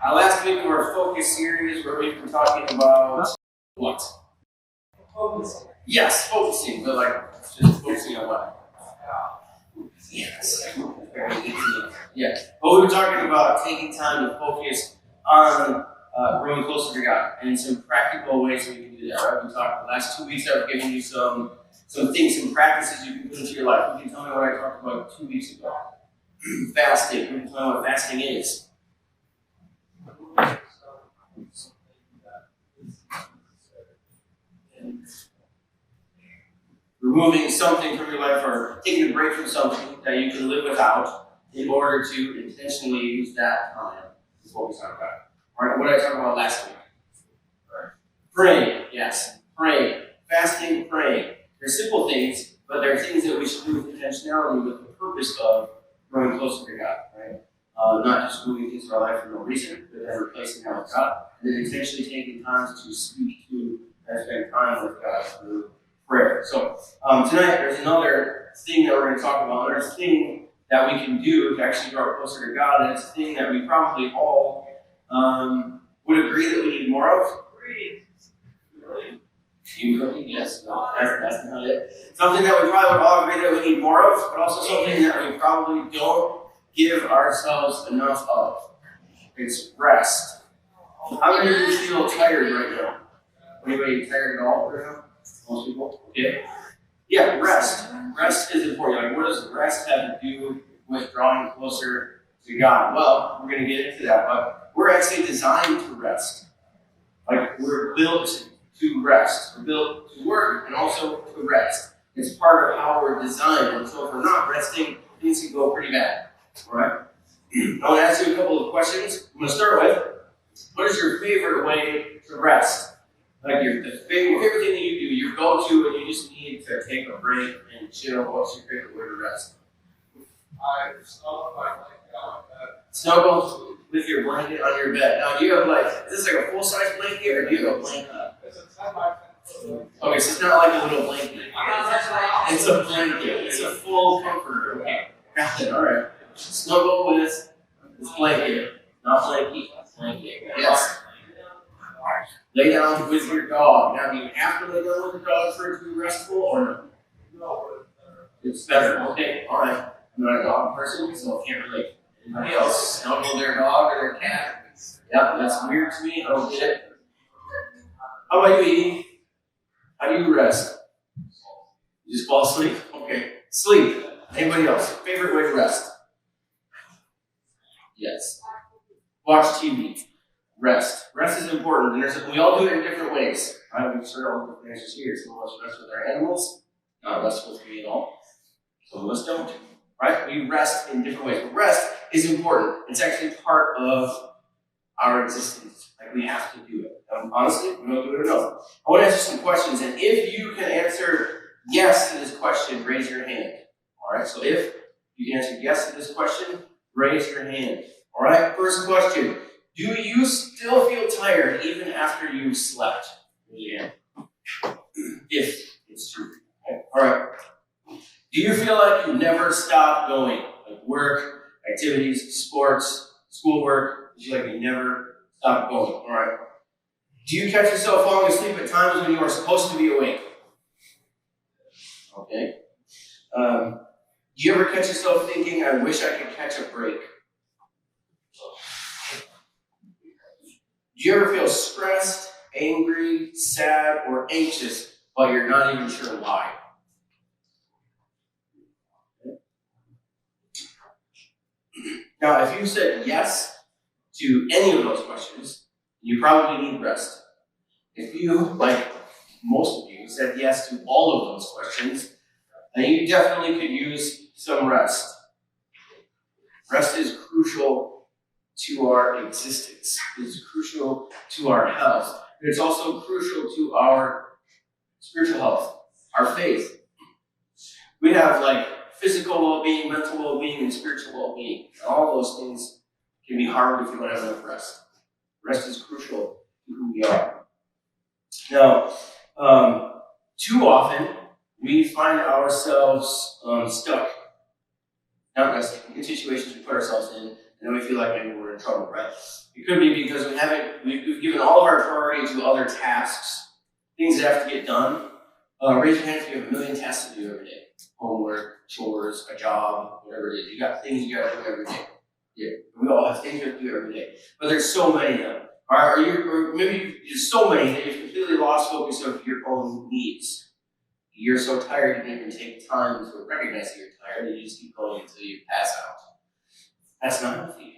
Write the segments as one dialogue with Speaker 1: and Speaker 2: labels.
Speaker 1: Last week we were a focus series where we've been talking about what? Focusing. Yes, focusing, but like just focusing on what? Yes. Yeah. But we were talking about taking time to focus on growing closer to God and some practical ways we can do that. Right? We talked the last 2 weeks. I've given you some things, some practices you can put into your life. You can tell me what I talked about 2 weeks ago. Fasting. You can tell me what fasting is. Removing something from your life or taking a break from something that you can live without in order to intentionally use that time is what we talked about. All right, what did I talk about last week? Praying, yes. Praying. Fasting, praying. They're simple things, but they're things that we should do with intentionality with the purpose of growing closer to God, right? Not just moving things in our life for no reason, but then replacing that with God, and then intentionally taking time to speak to and spend time with God through prayer. So tonight there's another thing that we're going to talk about, another thing that we can do to actually grow closer to God, and it's a thing that we probably all would agree that we need more of. Yes, no, that's not it. Something that we probably would all agree that we need more of, but also something that we probably don't give ourselves enough of. It's rest. How many of you feel tired right now? Anybody tired at all right now? Most people? Okay. Yeah, rest. Rest is important. Like, what does rest have to do with drawing closer to God? Well, we're going to get into that, but we're actually designed to rest. Like, we're built to rest. We're built to work and also to rest. It's part of how we're designed. And so if we're not resting, things can go pretty bad. All right? I want to ask you a couple of questions. I'm going to start with, what is your favorite way to rest? Like the favorite thing that you do, your go-to, and you just need to take a break and chill. What's your favorite way to rest? I snuggle my blanket on my bed. Snuggle with your blanket on your bed. Now, do you have is this like a full-size blanket, or do you have a blanket? It's a 10 by 10. Okay, so it's not like a little blanket. It's a blanket. It's a full comforter. Okay, got it. All right. Snuggle with this blanket, not blanket. Blanket. Yes. Lay down with your dog. Now, do you have to lay down with your dog for it to be restful, or no? No. It's better. Okay, all right. I'm not a dog person, so I can't relate. Anybody else snuggle their dog or their cat? Yep, that's weird to me. I don't get it. How about you, Edie? How do you rest? You just fall asleep? Okay. Sleep. Anybody else? Favorite way to rest? Yes. Watch TV. Rest. Rest is important. And we all do it in different ways. Right? We've shared all the different answers here. Some of us rest with our animals, not rest with me at all. Some of us don't. Right? We rest in different ways. But rest is important. It's actually part of our existence. Like, we have to do it. Honestly, we don't do it enough. I want to ask you some questions, and if you can answer yes to this question, raise your hand. All right? So if you can answer yes to this question, raise your hand. All right? First question. Do you still feel tired even after you slept? Yeah. If it's true. Okay. All right. Do you feel like you never stop going? Like work, activities, sports, schoolwork, you feel like you never stop going? All right. Do you catch yourself falling asleep at times when you are supposed to be awake? Okay. Do you ever catch yourself thinking, I wish I could catch a break? Do you ever feel stressed, angry, sad, or anxious, but you're not even sure why? Now, if you said yes to any of those questions, you probably need rest. If you, like most of you, said yes to all of those questions, then you definitely could use some rest. Rest is crucial to our existence. It's crucial to our health. But it's also crucial to our spiritual health, our faith. We have physical well-being, mental well-being, and spiritual well-being. And all those things can be harmed if you don't have enough rest. Rest is crucial to who we are. Now, too often we find ourselves stuck, not resting, in situations we put ourselves in, and then we feel like maybe we're in trouble, right? It could be because we've given all of our priority to other tasks, things that have to get done. Raise your hand if you have a million tasks to do every day. Homework, chores, a job, whatever it is. You got things you gotta do every day. Yeah, we all have things we have to do every day. But there's so many of them. Or maybe there's so many that you've completely lost focus of your own needs. You're so tired you didn't even take time to recognize that you're tired, and you just keep going until you pass out. That's not healthy.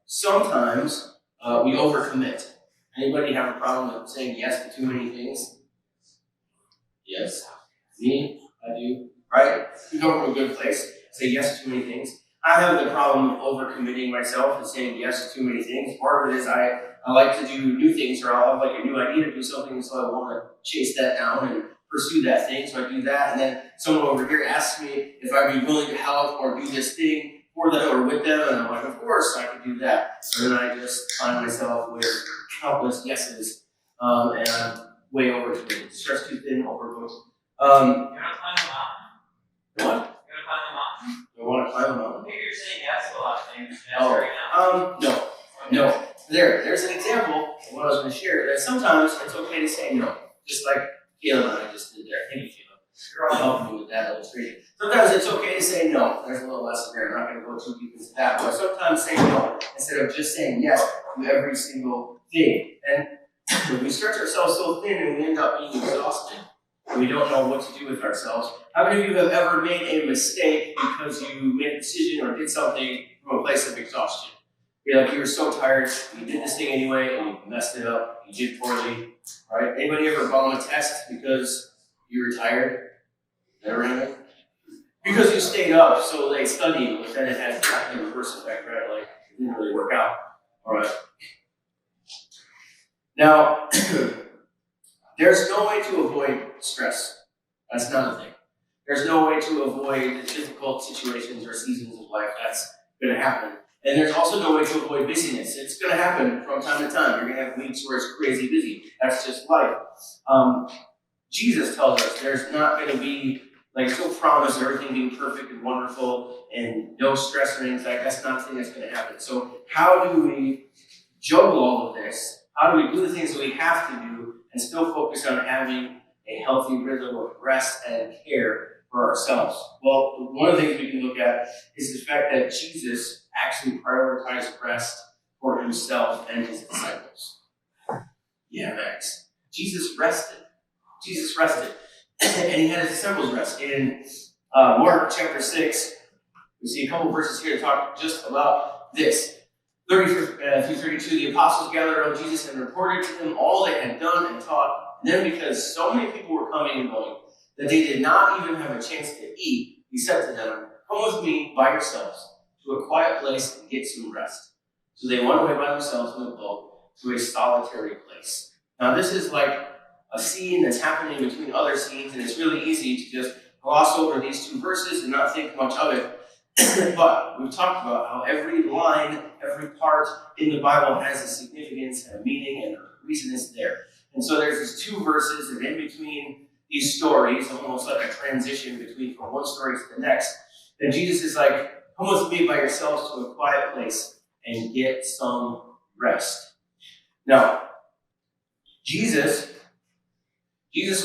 Speaker 1: Sometimes we overcommit. Anybody have a problem with saying yes to too many things? Yes. Me? I do. Right? You come from a good place. Say yes to too many things. I have the problem of overcommitting myself and saying yes to too many things. Part of it is I like to do new things, or I'll have like a new idea to do something, so I want to chase that down and pursue that thing. So I do that, and then someone over here asks me if I'd be willing to help or do this thing for them or with them, and I'm like, of course I could do that. And then I just find myself with countless yeses, and I'm way overcommitted. Stressed too thin, overbooked.
Speaker 2: You want to climb a mountain?
Speaker 1: What?
Speaker 2: You want to climb a mountain?
Speaker 1: Do I want to climb a mountain?
Speaker 2: Maybe you're saying yes to a lot of things. Right now.
Speaker 1: No. There's an example of what I was going to share. That sometimes it's okay to say no, just like Caleb and I just did there. Thank you, Caleb. You're all helping me with that illustration. Sometimes it's okay to say no. There's a little lesson there. I'm not going to go too deep into that, but sometimes say no instead of just saying yes to every single thing. And when we stretch ourselves so thin and we end up being exhausted, we don't know what to do with ourselves. How many of you have ever made a mistake because you made a decision or did something from a place of exhaustion? You're like, you were so tired, you did this thing anyway, and you messed it up, you did poorly, right? Anybody ever bomb a test because you were tired? Never happened? Because you stayed up so late studying, but then it had the reverse effect, right? Like, it didn't really work out. All right. Now, there's no way to avoid stress. That's not a thing. There's no way to avoid the difficult situations or seasons of life. That's going to happen. And there's also no way to avoid busyness. It's going to happen from time to time. You're going to have weeks where it's crazy busy. That's just life. Jesus tells us there's not going to be, like, no promise of everything being perfect and wonderful and no stress or anything. In fact, that's not the thing that's going to happen. So how do we juggle all of this? How do we do the things that we have to do and still focus on having a healthy rhythm of rest and care for ourselves? Well, one of the things we can look at is the fact that Jesus actually prioritized rest for himself and his disciples. Yeah, Max. Jesus rested. And he had his disciples rest. In Mark chapter 6, we see a couple verses here to talk just about this. 30 through 32, the apostles gathered around Jesus and reported to him all they had done and taught. And then because so many people were coming and going that they did not even have a chance to eat, he said to them, "Come with me by yourselves to a quiet place and get some rest." So they went away by themselves in the boat to a solitary place. Now this is like a scene that's happening between other scenes, and it's really easy to just gloss over these two verses and not think much of it. But we've talked about how every line, every part in the Bible has a significance and a meaning and a reason it's there. And so there's these two verses, and in between these stories, almost like a transition between from one story to the next, and Jesus is like, "Come with me by yourselves to a quiet place and get some rest." Now, Jesus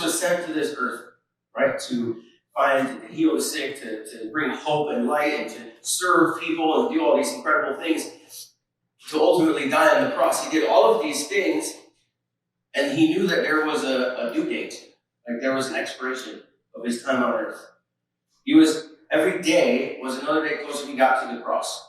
Speaker 1: was sent to this earth, right, to find and heal the sick, to bring hope and light, and to serve people and do all these incredible things, to ultimately die on the cross. He did all of these things, and he knew that there was a due date, like there was an expiration of his time on earth. Every day was another day closer he got to the cross.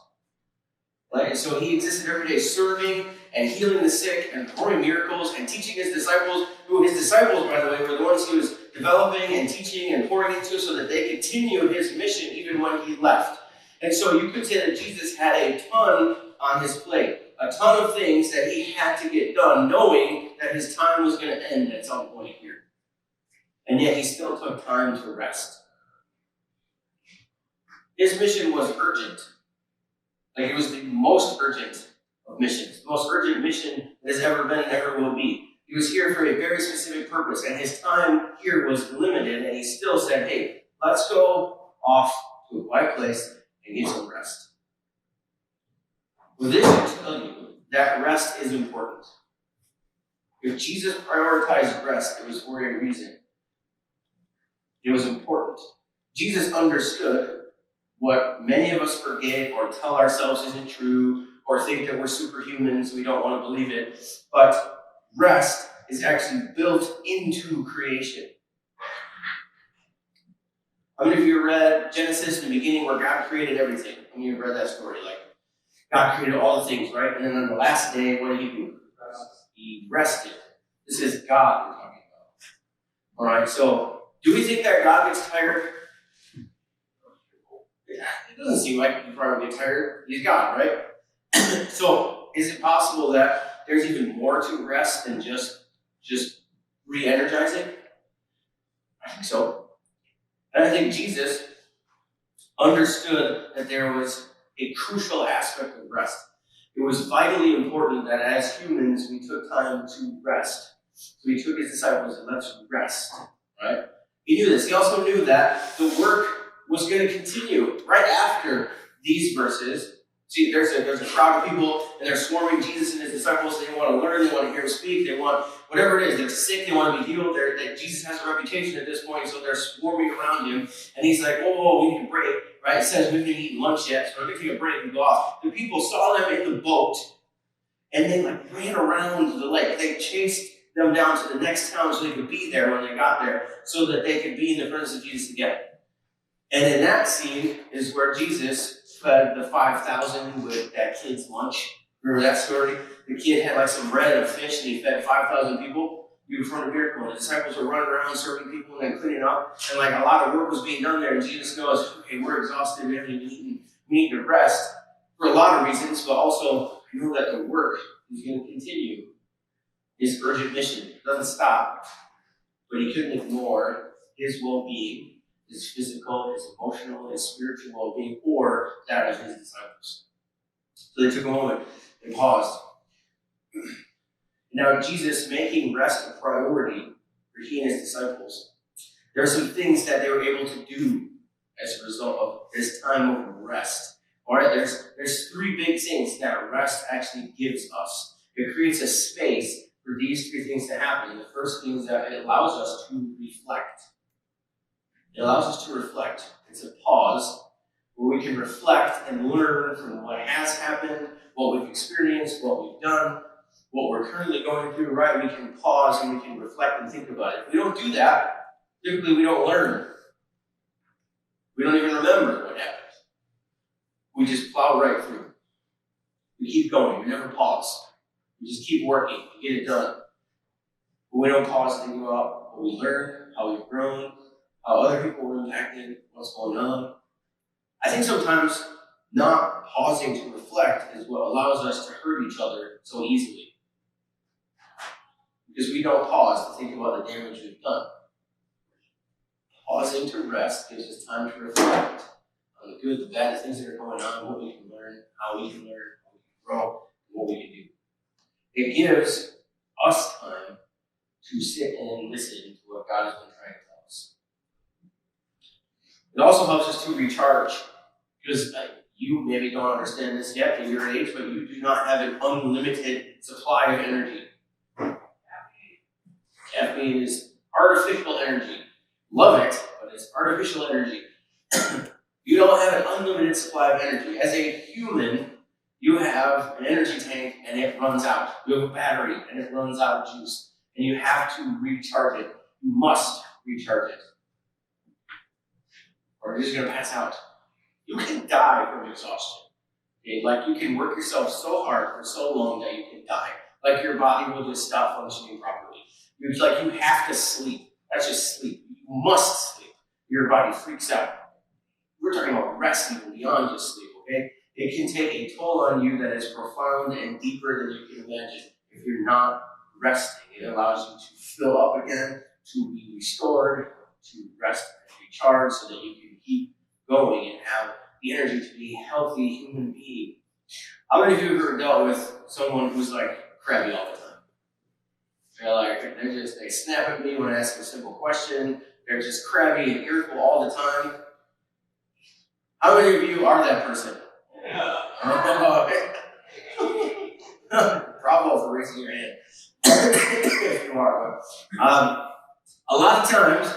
Speaker 1: Right? And so he existed every day serving and healing the sick and performing miracles and teaching his disciples, who his disciples, by the way, were the ones he was developing and teaching and pouring into so that they continued his mission even when he left. And so you could say that Jesus had a ton on his plate, a ton of things that he had to get done, knowing that his time was going to end at some point here. And yet he still took time to rest. His mission was urgent. Like, it was the most urgent of missions, the most urgent mission that has ever been and ever will be. He was here for a very specific purpose, and his time here was limited, and he still said, "Hey, let's go off to a quiet place and gives them rest. Well, this should tell you that rest is important. If Jesus prioritized rest, it was for a reason. It was important. Jesus understood what many of us forget or tell ourselves isn't true or think that we're superhuman, so we don't want to believe it. But rest is actually built into creation. How many of you read Genesis in the beginning where God created everything? How many of you read that story? Like, God created all the things, right? And then on the last day, what did he do? He rested. This is God we're talking about. All right, so do we think that God gets tired? It doesn't seem like he probably gets tired. He's God, right? So is it possible that there's even more to rest than just re-energizing? I think so. And I think Jesus understood that there was a crucial aspect of rest. It was vitally important that as humans we took time to rest. So he took his disciples and let's rest, right? He knew this. He also knew that the work was going to continue right after these verses. See, there's a crowd of people, and they're swarming Jesus and his disciples. They want to learn. They want to hear him speak. They want whatever it is. They're sick. They want to be healed. That Jesus has a reputation at this point, so they're swarming around him. And he's like, "Oh, we need a break." Right? It says we haven't eaten lunch yet, so we're going to take a break and go off. The people saw them in the boat, and they ran around the lake. They chased them down to the next town so they could be there when they got there, so that they could be in the presence of Jesus again. And in that scene is where Jesus fed the 5,000 with that kid's lunch. Remember that story? The kid had some bread and a fish, and he fed 5,000 people. He performed a miracle. The disciples were running around serving people and then cleaning up. And a lot of work was being done there. And Jesus goes, "Okay, we're exhausted. We haven't even eaten. We need to rest." For a lot of reasons, but also I know that the work is going to continue. His urgent mission doesn't stop. But he couldn't ignore his well-being, his physical, his emotional, his spiritual well-being, or that of his disciples. So they took a moment and paused. Now, Jesus making rest a priority for he and his disciples, there are some things that they were able to do as a result of this time of rest. All right, there's three big things that rest actually gives us. It creates a space for these three things to happen. The first thing is that it allows us to reflect. It allows us to reflect. It's a pause where we can reflect and learn from what has happened, what we've experienced, what we've done, what we're currently going through, right? We can pause and we can reflect and think about it. If we don't do that, typically we don't learn. We don't even remember what happened. We just plow right through. We keep going. We never pause. We just keep working and get it done. But we don't pause to think about what we learned, how we've grown, how other people were impacted, what's going on. I think sometimes not pausing to reflect is what allows us to hurt each other so easily. Because we don't pause to think about the damage we've done. Pausing to rest gives us time to reflect on the good, the bad, the things that are going on, what we can learn, how we can learn, how we can grow, and what we can do. It gives us time to sit and listen to what God has been trying to tell us. It also helps us to recharge, because you maybe don't understand this yet at your age, but you do not have an unlimited supply of energy. Caffeine is artificial energy. Love it, but it's artificial energy. You don't have an unlimited supply of energy. As a human, you have an energy tank and it runs out. You have a battery and it runs out of juice. And you have to recharge it. You must recharge it. Or you're just going to pass out. You can die from exhaustion. Okay? You can work yourself so hard for so long that you can die. Your body will just stop functioning properly. You have to sleep. That's just sleep. You must sleep. Your body freaks out. We're talking about rest even beyond just sleep, okay? It can take a toll on you that is profound and deeper than you can imagine if you're not resting. It allows you to fill up again, to be restored, to rest and recharge so that you can keep going and have the energy to be a healthy human being. How many of you have ever dealt with someone who's crabby all the time? They snap at me when I ask a simple question. They're just crabby and irritable all the time. How many of you are that person? Bravo for raising your hand. If you are. A lot of times,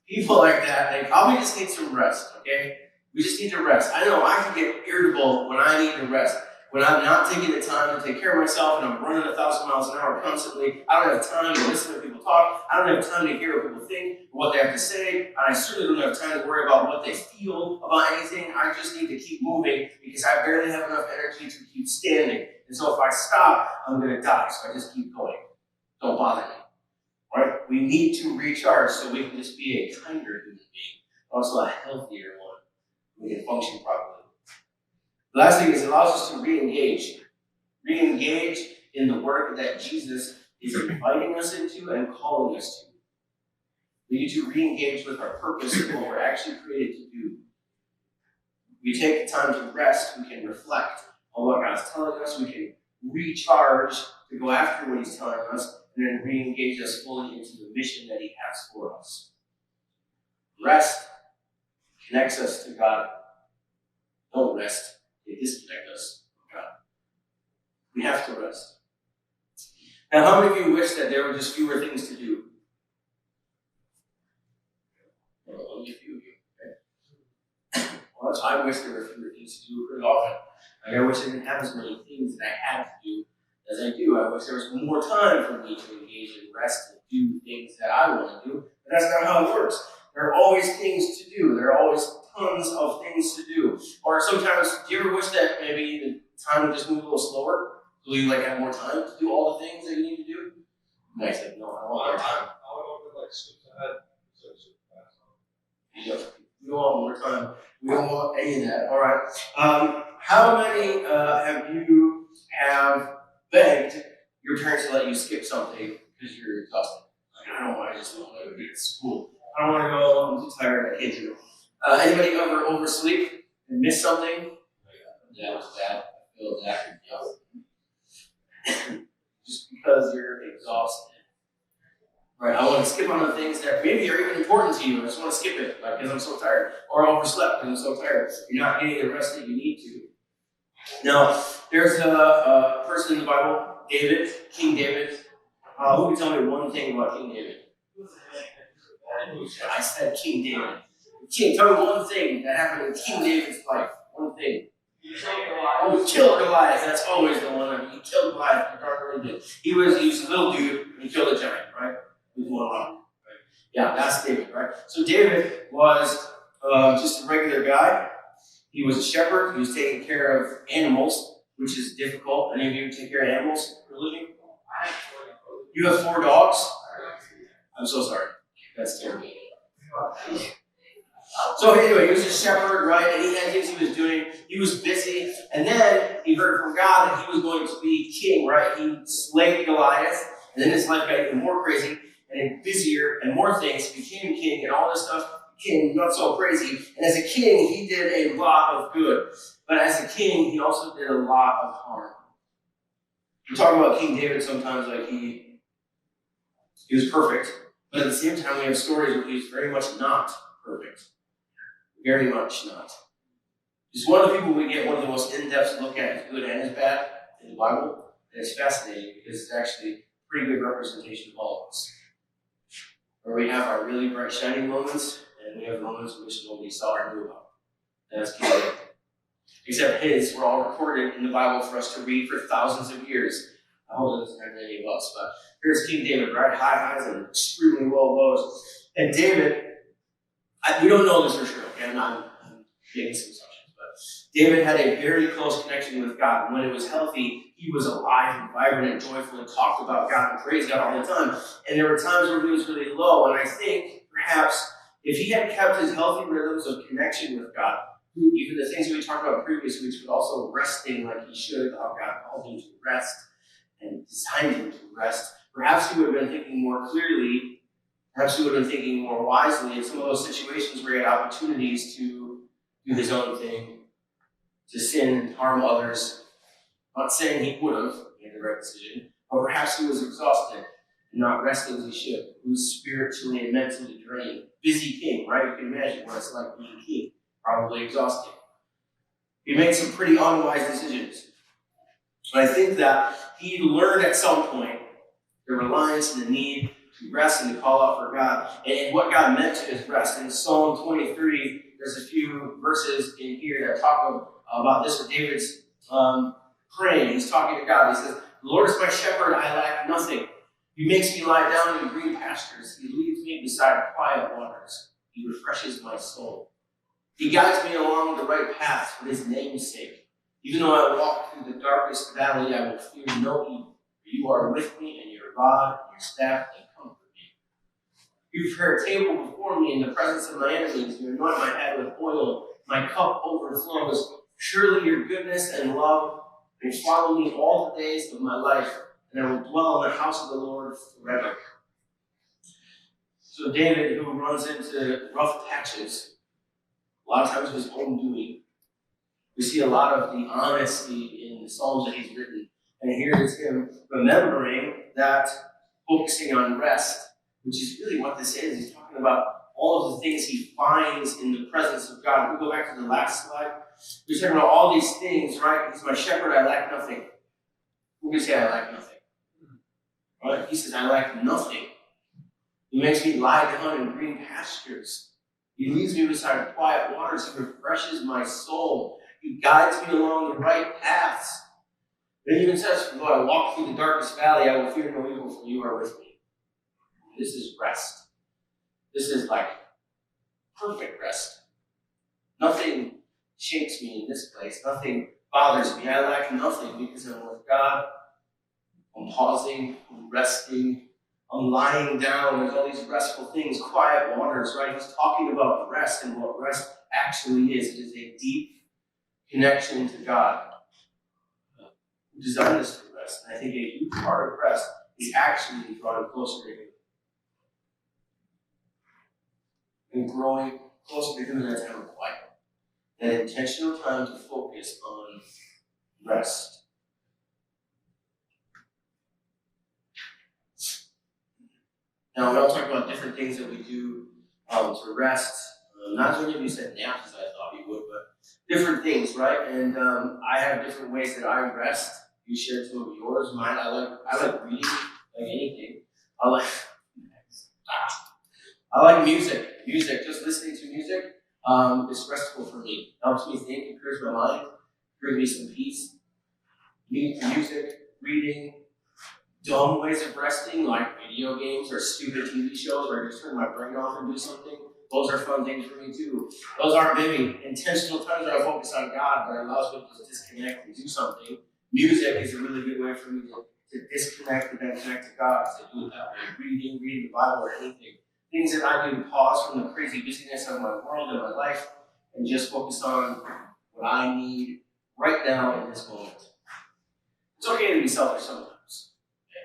Speaker 1: people like that, they probably just need some rest, okay? We just need to rest. I know I can get irritable when I need to rest. When I'm not taking the time to take care of myself and I'm running 1,000 miles an hour constantly, I don't have time to listen to people talk. I don't have time to hear what people think, what they have to say, and I certainly don't have time to worry about what they feel about anything. I just need to keep moving because I barely have enough energy to keep standing. And so if I stop, I'm going to die. So I just keep going. Don't bother me. Right? We need to recharge so we can just be a kinder human being, also a healthier one. We can function properly. The last thing is it allows us to re-engage. Re-engage in the work that Jesus is inviting us into and calling us to. We need to re-engage with our purpose and what we're actually created to do. We take the time to rest, we can reflect on what God's telling us, we can recharge to go after what He's telling us, and then re-engage us fully into the mission that He has for us. Rest connects us to God. Don't rest. They disconnect us from God. We have to rest. Now, how many of you wish that there were just fewer things to do? Well, only a few of you, okay? Well, I wish there were fewer things to do pretty often. Like, I wish I didn't have as many things that I had to do as I do. I wish there was more time for me to engage in rest and do things that I want to do, but that's not how it works. There are always things to do. There are always tons of things to do. Or sometimes, do you ever wish that maybe the time would just move a little slower? So you have more time to do all the things that you need to do? Nice, like, no, I don't want more time. We don't want more time. We don't want any of that. All right. How many have you begged your parents to let you skip something because you're exhausted? Like, I don't want to just want to be at school. I don't want to go. I'm too tired. I can't do it. Anybody ever oversleep and miss something? That was bad. I feel that. Just because you're exhausted. Right, I want to skip on the things that maybe are even important to you. I just want to skip it because I'm so tired. Or I overslept because I'm so tired. You're not getting the rest that you need to. Now, there's a person in the Bible, David, King David. Who can tell me one thing about King David? I said King David. King, tell me one thing that happened in King David's life. One thing. Oh, he killed Goliath. That's always the one. He killed Goliath. He really did. He was a little dude and he killed a giant, right? With one arm. Right? Yeah, that's David, right? So David was just a regular guy. He was a shepherd. He was taking care of animals, which is difficult. Any of you take care of animals for a living? You have 4 dogs? I'm so sorry. That's terrible. So anyway, he was a shepherd, right? And he had things he was doing. He was busy. And then he heard from God that he was going to be king, right? He slayed Goliath. And then his life got even more crazy and busier and more things. He became king and all this stuff became not so crazy. And as a king, he did a lot of good. But as a king, he also did a lot of harm. We talk about King David sometimes like he was perfect. But at the same time, we have stories where he was very much not perfect. Very much not. He's one of the people we get one of the most in-depth look at his good and his bad in the Bible. And it's fascinating because it's actually a pretty good representation of all of us. Where we have our really bright, shining moments, and we have moments in which nobody saw or knew about. And that's King David. Except his were all recorded in the Bible for us to read for thousands of years. I hope it doesn't have any of us, but here's King David, right? High highs and extremely low lows. And David, we don't know this for sure, okay? I'm making some assumptions, but David had a very close connection with God. And when it was healthy, he was alive and vibrant and joyful and talked about God and praised God all the time. And there were times where he was really low, and I think perhaps if he had kept his healthy rhythms of connection with God, even the things that we talked about previous weeks, but also resting like he should, how God called him to rest and designed him to rest, perhaps he would have been thinking more clearly. Perhaps he would have been thinking more wisely in some of those situations where he had opportunities to do his own thing, to sin and harm others. I'm not saying he would have made the right decision, but perhaps he was exhausted and not resting as he should. He was spiritually and mentally drained. Busy king, right? You can imagine what it's like being king, probably exhausted. He made some pretty unwise decisions. But I think that he learned at some point the reliance and the need to rest and to call out for God and what God meant to his rest. In Psalm 23, there's a few verses in here that talk about this, where David's praying. He's talking to God. He says, "The Lord is my shepherd, I lack nothing. He makes me lie down in green pastures. He leads me beside quiet waters. He refreshes my soul. He guides me along the right path for his name's sake. Even though I walk through the darkest valley, I will fear no evil. For you are with me, and your rod and your staff, they comfort me. You prepare a table before me in the presence of my enemies. You anoint my head with oil. My cup overflows. Surely your goodness and love will follow me all the days of my life, and I will dwell in the house of the Lord forever." So David, who runs into rough patches, a lot of times of his own doing, we see a lot of the honesty in the Psalms that he's written. And here is him remembering that, focusing on rest, which is really what this is. He's talking about all of the things he finds in the presence of God. If we go back to the last slide, we're talking about all these things, right? He's my shepherd, I lack nothing. Who can say I lack nothing? Right? He says, I lack nothing. He makes me lie down in green pastures. He leads me beside quiet waters. He refreshes my soul. He guides me along the right paths. It even says, though I walk through the darkest valley, I will fear no evil, for you are with me. This is rest. This is like perfect rest. Nothing shakes me in this place. Nothing bothers me. I lack nothing because I'm with God. I'm pausing, I'm resting, I'm lying down. There's all these restful things, quiet waters, right? He's talking about rest and what rest actually is. It is a deep connection to God who designed us to rest. And I think a huge part of rest is actually drawing closer to Him. And growing closer to Him in that time of quiet. An intentional time to focus on rest. Now, we all talk about different things that we do to rest. Not as many of you said naps as I thought you would, but different things, right? And I have different ways that I rest. You shared some of yours. Mine, I like reading, like anything. I like music. Music, just listening to music is restful for me. It helps me think, it clears my mind, brings me some peace. Music, reading, dumb ways of resting, like video games or stupid TV shows where I just turn my brain off and do something. Those are fun things for me too. Those aren't maybe intentional times where I focus on God, but it allows me to disconnect and do something. Music is a really good way for me to disconnect and then connect to God, because I do it that way. Reading the Bible or anything. Things that I do to pause from the crazy busyness of my world and my life and just focus on what I need right now in this moment. It's okay to be selfish sometimes.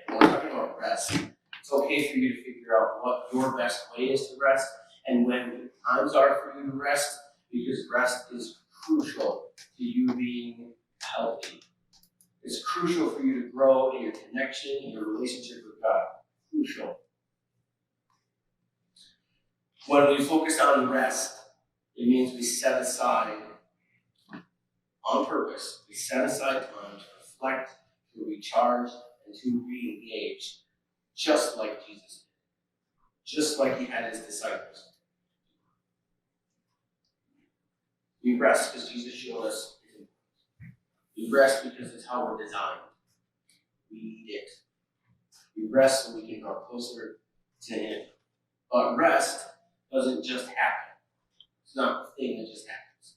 Speaker 1: When we're talking about rest, it's okay for you to figure out what your best way is to rest and when the times are for you to rest, because rest is crucial to you being healthy. It's crucial for you to grow in your connection, in your relationship with God. Crucial. When we focus on rest, it means we set aside, on purpose, we set aside time to reflect, to recharge, and to re-engage, just like Jesus did, just like He had His disciples. We rest because Jesus showed us His importance. We rest because it's how we're designed. We need it. We rest so we can draw closer to Him. But rest doesn't just happen. It's not a thing that just happens.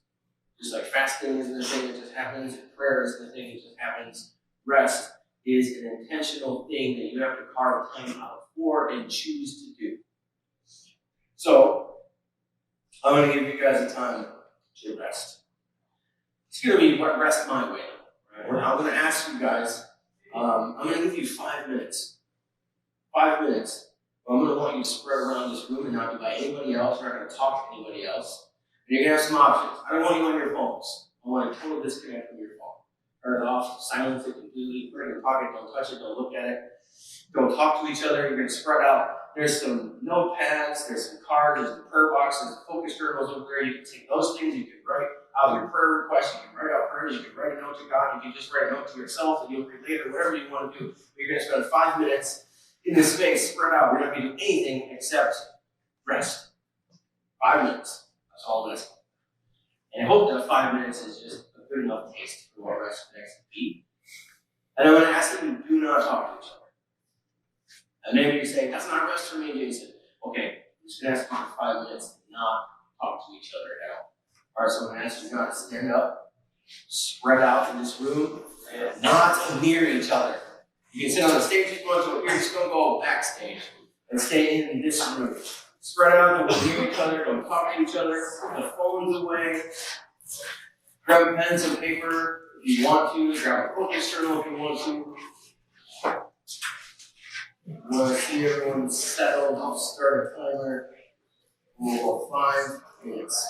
Speaker 1: Just like fasting isn't a thing that just happens, and prayer isn't a thing that just happens. Rest is an intentional thing that you have to carve time out for and choose to do. So, I'm going to give you guys a time to rest. It's going to be rest my way. Right? I'm going to ask you guys, I'm going to give you 5 minutes. 5 minutes. I'm going to want you to spread around this room and not be by anybody else. We're not going to talk to anybody else. And you're going to have some options. I don't want you on your phones. I want a total disconnect from your phone. Turn it off, silence it completely, put it in your pocket, don't touch it, don't look at it. Don't talk to each other, you're going to spread out. There's some notepads, there's some cards, there's the prayer box, there's the focus journals over there. You can take those things, you can write your prayer requests. You can write out prayers. You can write a note to God. You can just write a note to yourself that you'll read later, whatever you want to do. But you're going to spend 5 minutes in this space, spread out. We're not going to do anything except rest. 5 minutes. That's all it is. And I hope that 5 minutes is just a good enough taste for what rest next to be. And I'm going to ask that you do not talk to each other. And maybe you say, that's not rest for me, Jason. Okay, I'm just going to ask you for 5 minutes to not talk to each other at all. All right, so I'm going to ask you not to stand up, spread out in this room, and not near each other. You can sit on the stage if you want to, but you're just going to go backstage and stay in this room. Spread out, don't near each other, don't talk to each other, put the phones away. Grab a pen, some paper if you want to, grab a focus journal if you want to. Want to see everyone settled, I'll start a timer. We'll go 5 minutes.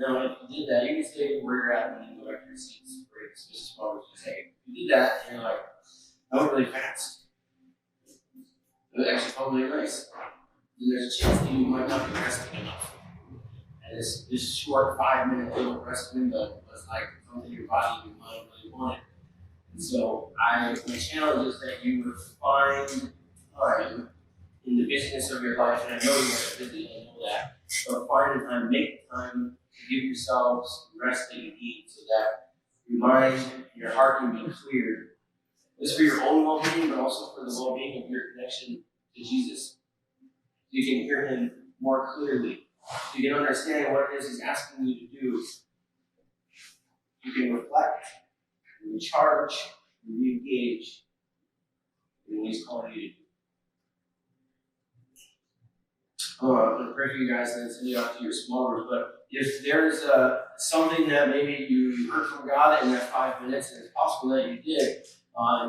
Speaker 1: Now, if you did that, you can stay where you're at and then go back to your seats. Where it's just small, just say, if you did that, and you're like, I went really fast. It actually felt really nice. And there's a chance that you might not be resting enough. And this short 5-minute little rest window was like something your body and your mind really wanted. And so my challenge is that you would find time in the busyness of your life, and I know you're busy, I know that, but find time, make time to give yourselves the rest that you need so that your mind and your heart can be clear. It's for your own well-being, but also for the well-being of your connection to Jesus. You can hear him more clearly. You can understand what it is he's asking you to do. You can reflect, recharge, and re-engage in what he's calling you to do. I'm going to pray for you guys and then send you out to your small groups. But if there's something that maybe you heard from God in that 5 minutes, and it's possible that you did,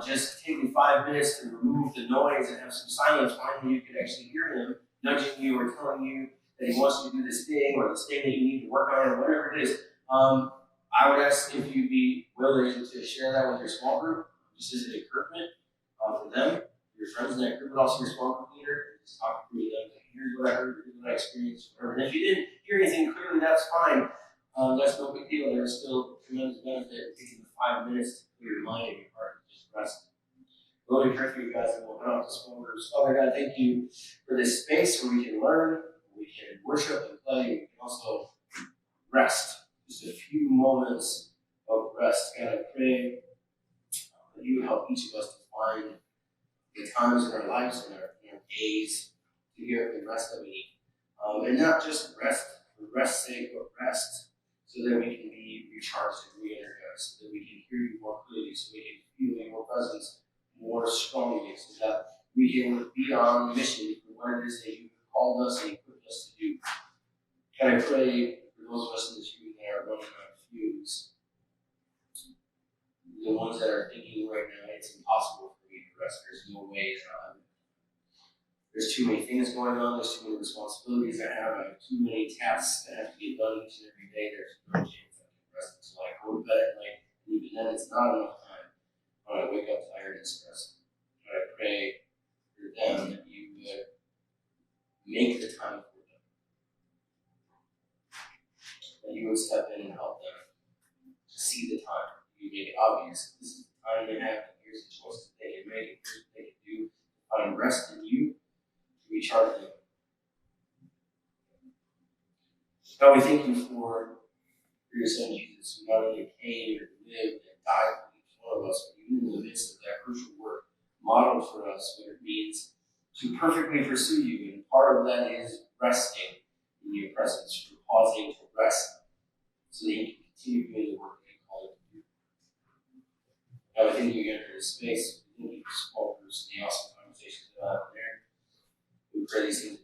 Speaker 1: just taking 5 minutes to remove the noise and have some silence, finally you could actually hear him nudging you or telling you that he wants you to do this thing or this thing that you need to work on or whatever it is. I would ask if you'd be willing to share that with your small group, just as an encouragement for them, your friends in that group, but also your small group leader. Just talk through them. Here's what I heard, here's what I experienced, whatever. And if you didn't hear anything clearly, that's fine. That's no big deal. There's still tremendous benefit in taking the 5 minutes to clear your mind and your heart and just rest. Lord, we pray for you guys and we'll come out to small groups. Father God, thank you for this space where we can learn, we can worship and play, we can also rest. Just a few moments of rest. God, I pray that you would help each of us to find the times in our lives and our days to get the rest that we need. And not just rest for rest's sake, but rest so that we can be recharged and re-energized, so that we can hear you more clearly, so we can feel your presence more strongly, so that we can be on mission for what it is that you called us and equipped us to do. Can I pray for those of us in this room that are running on fumes, the ones that are thinking right now, it's impossible for me to rest, there's no way that there's too many things going on, there's too many responsibilities I have too many tasks that have to get done each and every day, there's no chance I can rest. So I go to bed at night, and even then it's not enough time when I wake up tired and stressed. But I pray for them that you would make the time for them. That you would step in and help them to see the time. You make it obvious. This is the time they have, and here's the choices they can make, and here's what they can do to find rest in you. Recharge them. God, we thank you for your son Jesus, who not only came and lived and died for each one of us, but even in the midst of that crucial work, modeled for us what it means to perfectly pursue you. And part of that is resting in your presence, for pausing to rest, so that you can continue doing the work that you called it to do. God, we thank you again for this space. We thank you for small groups and the awesome conversations that I have there. We pray these things